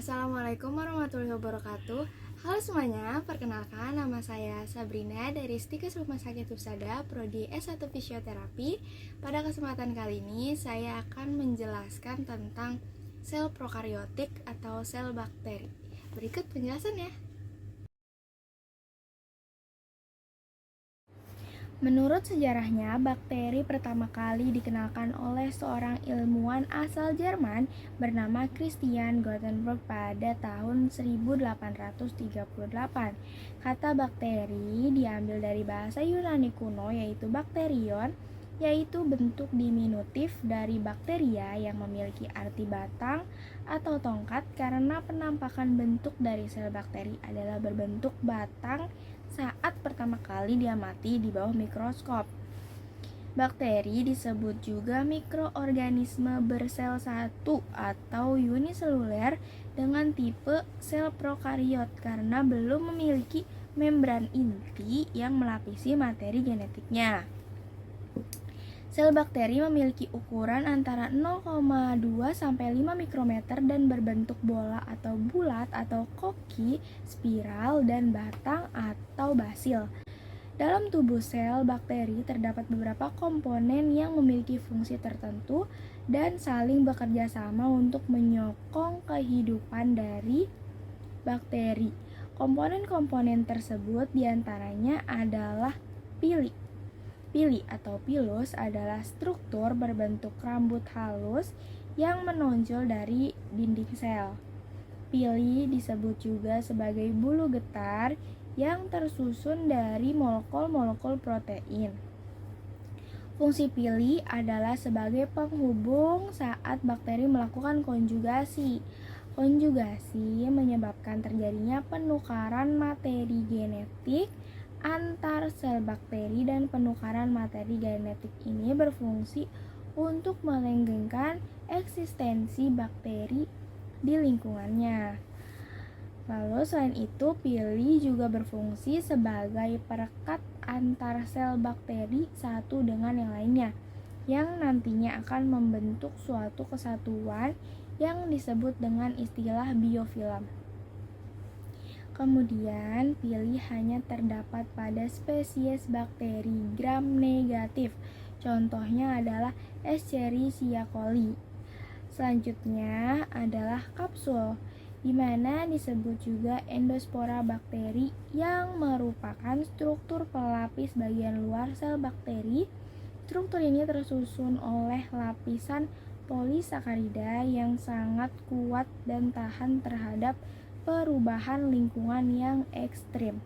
Assalamualaikum warahmatullahi wabarakatuh. Halo semuanya, perkenalkan nama saya Sabrina dari Stikes Rumah Sakit Hufsada, Prodi S1 Fisioterapi. Pada kesempatan kali ini saya akan menjelaskan tentang sel prokariotik atau sel bakteri. Berikut penjelasannya. Menurut sejarahnya, bakteri pertama kali dikenalkan oleh seorang ilmuwan asal Jerman bernama Christian Gutenberg pada tahun 1838. Kata bakteri diambil dari bahasa Yunani kuno yaitu bakterion, yaitu bentuk diminutif dari bakteria yang memiliki arti batang atau tongkat karena penampakan bentuk dari sel bakteri adalah berbentuk batang saat pertama kali diamati di bawah mikroskop. Bakteri disebut juga mikroorganisme bersel satu atau uniseluler dengan tipe sel prokariot karena belum memiliki membran inti yang melapisi materi genetiknya. Sel bakteri memiliki ukuran antara 0,2 sampai 5 mikrometer dan berbentuk bola atau bulat atau koki, spiral, dan batang atau basil. Dalam tubuh sel bakteri terdapat beberapa komponen yang memiliki fungsi tertentu dan saling bekerja sama untuk menyokong kehidupan dari bakteri. Komponen-komponen tersebut diantaranya adalah pili. Pili atau pilus adalah struktur berbentuk rambut halus yang menonjol dari dinding sel. Pili disebut juga sebagai bulu getar yang tersusun dari molekul-molekul protein. Fungsi pili adalah sebagai penghubung saat bakteri melakukan konjugasi. Konjugasi menyebabkan terjadinya penukaran materi genetik antar sel bakteri dan penukaran materi genetik ini berfungsi untuk melanggengkan eksistensi bakteri di lingkungannya. Lalu selain itu, pili juga berfungsi sebagai perekat antar sel bakteri satu dengan yang lainnya, yang nantinya akan membentuk suatu kesatuan yang disebut dengan istilah biofilm. Kemudian, pili hanya terdapat pada spesies bakteri gram negatif. Contohnya adalah Escherichia coli. Selanjutnya adalah kapsul, di mana disebut juga endospora bakteri yang merupakan struktur pelapis bagian luar sel bakteri. Struktur ini tersusun oleh lapisan polisakarida yang sangat kuat dan tahan terhadap perubahan lingkungan yang ekstrim.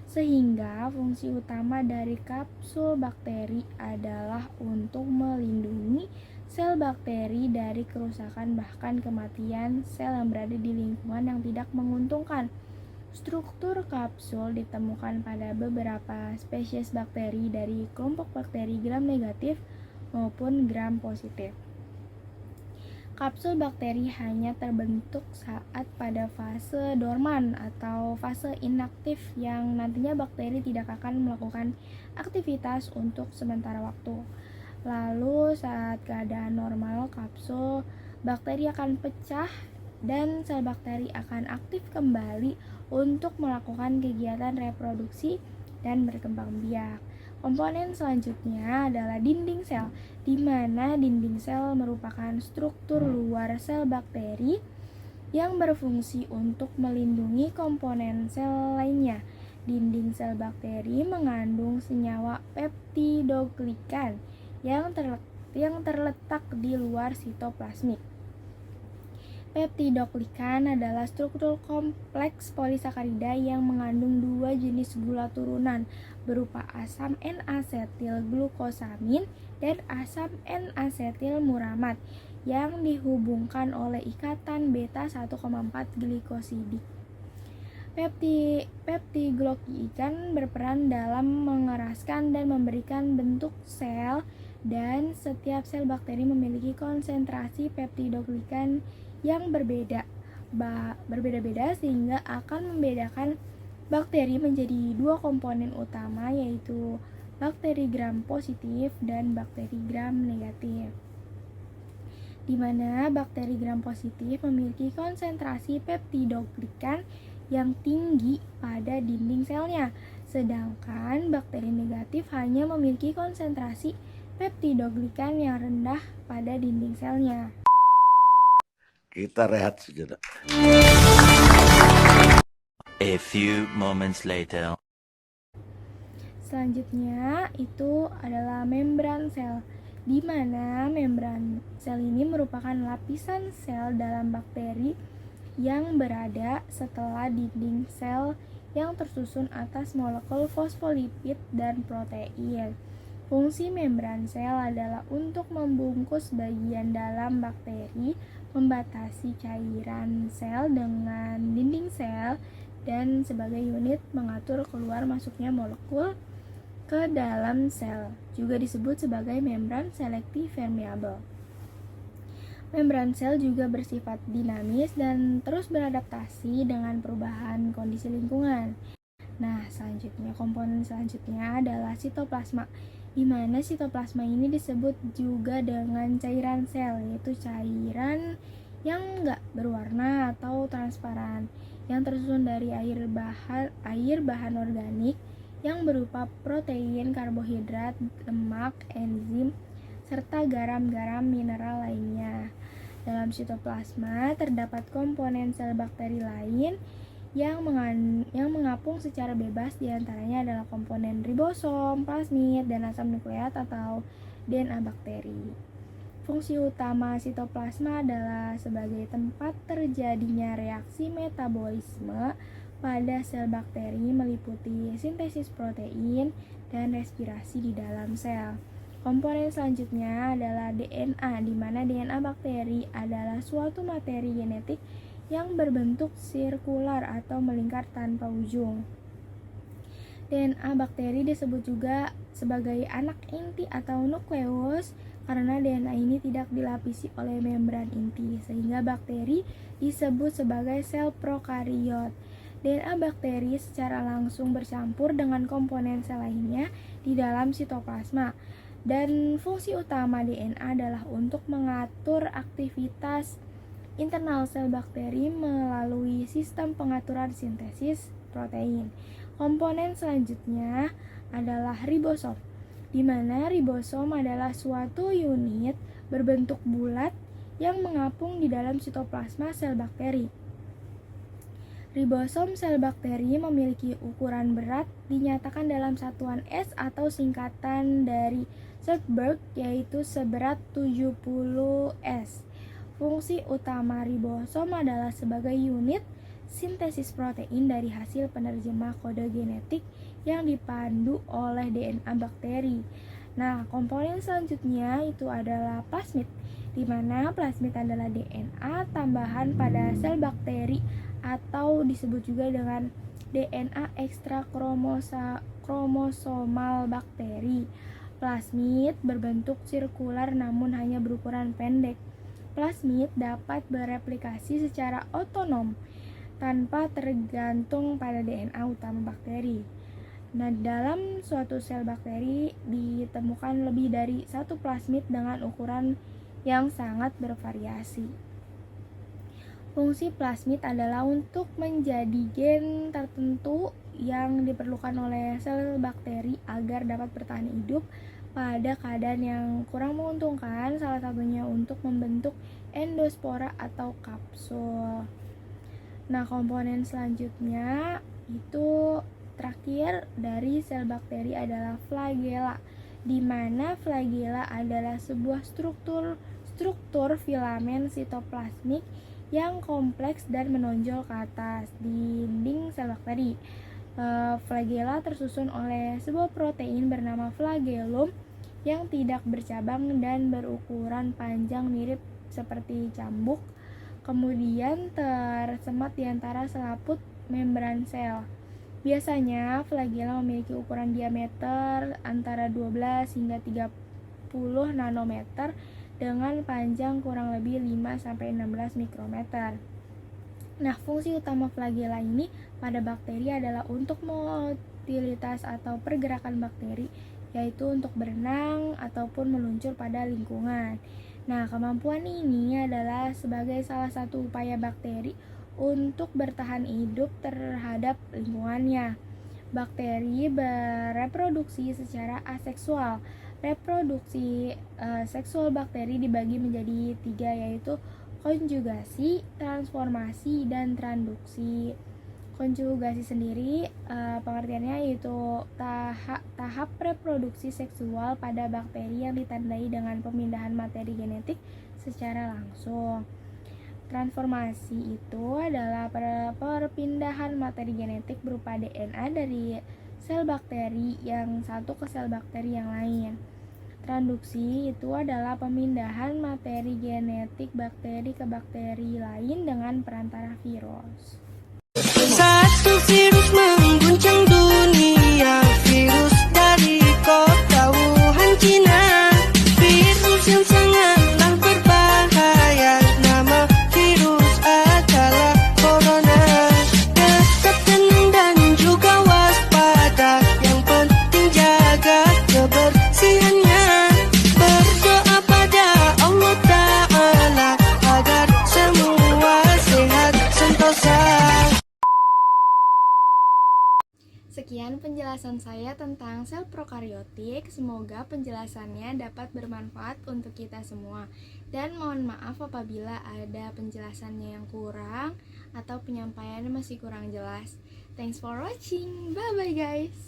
Sehingga fungsi utama dari kapsul bakteri adalah untuk melindungi sel bakteri dari kerusakan bahkan kematian sel yang berada di lingkungan yang tidak menguntungkan. Struktur kapsul ditemukan pada beberapa spesies bakteri dari kelompok bakteri gram negatif maupun gram positif. Kapsul bakteri hanya terbentuk saat pada fase dorman atau fase inaktif yang nantinya bakteri tidak akan melakukan aktivitas untuk sementara waktu. Lalu saat keadaan normal kapsul bakteri akan pecah dan sel bakteri akan aktif kembali untuk melakukan kegiatan reproduksi dan berkembang biak. Komponen selanjutnya adalah dinding sel, di mana dinding sel merupakan struktur luar sel bakteri yang berfungsi untuk melindungi komponen sel lainnya. Dinding sel bakteri mengandung senyawa peptidoglikan yang terletak di luar sitoplasmik. Peptidoglikan adalah struktur kompleks polisakarida yang mengandung dua jenis gula turunan berupa asam N-asetil glukosamin dan asam N-asetil muramat yang dihubungkan oleh ikatan beta 1,4 glikosidik. Peptidoglikan berperan dalam mengeraskan dan memberikan bentuk sel, dan setiap sel bakteri memiliki konsentrasi peptidoglikan yang berbeda-beda sehingga akan membedakan bakteri menjadi dua komponen utama, yaitu bakteri gram positif dan bakteri gram negatif. di mana bakteri gram positif memiliki konsentrasi peptidoglikan yang tinggi pada dinding selnya, sedangkan bakteri negatif hanya memiliki konsentrasi peptidoglikan yang rendah pada dinding selnya. Kita rehat sejenak. A few moments later. Selanjutnya itu adalah membran sel, di mana membran sel ini merupakan lapisan sel dalam bakteri yang berada setelah dinding sel yang tersusun atas molekul fosfolipid dan protein. Fungsi membran sel adalah untuk membungkus bagian dalam bakteri, membatasi cairan sel dengan dinding sel, dan sebagai unit mengatur keluar masuknya molekul ke dalam sel, juga disebut sebagai membran selektif permeabel. Membran sel juga bersifat dinamis dan terus beradaptasi dengan perubahan kondisi lingkungan. Nah, komponen selanjutnya adalah sitoplasma, di mana sitoplasma ini disebut juga dengan cairan sel, yaitu cairan yang enggak berwarna atau transparan, yang tersusun dari air bahan organik yang berupa protein, karbohidrat, lemak, enzim, serta garam-garam mineral lainnya. Dalam sitoplasma terdapat komponen sel bakteri lain yang mengapung secara bebas, diantaranya adalah komponen ribosom, plasmid, dan asam nukleat atau DNA bakteri. Fungsi utama sitoplasma adalah sebagai tempat terjadinya reaksi metabolisme pada sel bakteri meliputi sintesis protein dan respirasi di dalam sel. Komponen selanjutnya adalah DNA, di mana DNA bakteri adalah suatu materi genetik yang berbentuk sirkular atau melingkar tanpa ujung. DNA bakteri disebut juga sebagai anak inti atau nukleus karena DNA ini tidak dilapisi oleh membran inti, sehingga bakteri disebut sebagai sel prokariot. DNA bakteri secara langsung bercampur dengan komponen sel lainnya di dalam sitoplasma, dan fungsi utama DNA adalah untuk mengatur aktivitas internal sel bakteri melalui sistem pengaturan sintesis protein. Komponen selanjutnya adalah ribosom, di mana ribosom adalah suatu unit berbentuk bulat yang mengapung di dalam sitoplasma sel bakteri. Ribosom sel bakteri memiliki ukuran berat, dinyatakan dalam satuan S atau singkatan dari Schuberg, yaitu seberat 70 S. Fungsi utama ribosom adalah sebagai unit sintesis protein dari hasil penerjemah kode genetik yang dipandu oleh DNA bakteri. Nah, komponen selanjutnya itu adalah plasmid, di mana plasmid adalah DNA tambahan pada sel bakteri atau disebut juga dengan DNA ekstra kromosomal bakteri. Plasmid berbentuk sirkular namun hanya berukuran pendek. Plasmid dapat bereplikasi secara otonom tanpa tergantung pada DNA utama bakteri. Nah, dalam suatu sel bakteri ditemukan lebih dari satu plasmid dengan ukuran yang sangat bervariasi. Fungsi plasmid adalah untuk menjadi gen tertentu yang diperlukan oleh sel bakteri agar dapat bertahan hidup pada keadaan yang kurang menguntungkan, salah satunya untuk membentuk endospora atau kapsul. Nah, komponen selanjutnya itu terakhir dari sel bakteri adalah flagela, di mana flagela adalah sebuah struktur filamen sitoplasmik yang kompleks dan menonjol ke atas dinding sel bakteri. Flagela tersusun oleh sebuah protein bernama flagellum yang tidak bercabang dan berukuran panjang mirip seperti cambuk, kemudian tersemat di antara selaput membran sel. Biasanya flagela memiliki ukuran diameter antara 12 hingga 30 nanometer dengan panjang kurang lebih 5-16 mikrometer. Nah, fungsi utama flagela ini pada bakteri adalah untuk motilitas atau pergerakan bakteri, yaitu untuk berenang ataupun meluncur pada lingkungan. Nah, kemampuan ini adalah sebagai salah satu upaya bakteri untuk bertahan hidup terhadap lingkungannya. Bakteri bereproduksi secara aseksual. Reproduksi seksual bakteri dibagi menjadi 3, yaitu konjugasi, transformasi, dan transduksi. Konjugasi sendiri pengertiannya yaitu tahap reproduksi seksual pada bakteri yang ditandai dengan pemindahan materi genetik secara langsung. Transformasi itu adalah perpindahan materi genetik berupa DNA dari sel bakteri yang satu ke sel bakteri yang lain. Transduksi itu adalah pemindahan materi genetik bakteri ke bakteri lain dengan perantara virus. Satu virus mengguncang dunia, virus dari kota Wuhan, Cina. Virus yang sangatlah berbahaya, nama virus adalah corona. Tetap tenang dan juga waspada, yang penting jaga kebersihannya. Berdoa pada Allah Ta'ala agar semua sehat sentosa. Sekian penjelasan saya tentang sel prokaryotik. Semoga penjelasannya dapat bermanfaat untuk kita semua. Dan mohon maaf apabila ada penjelasannya yang kurang atau penyampaiannya masih kurang jelas. Thanks for watching. Bye bye guys.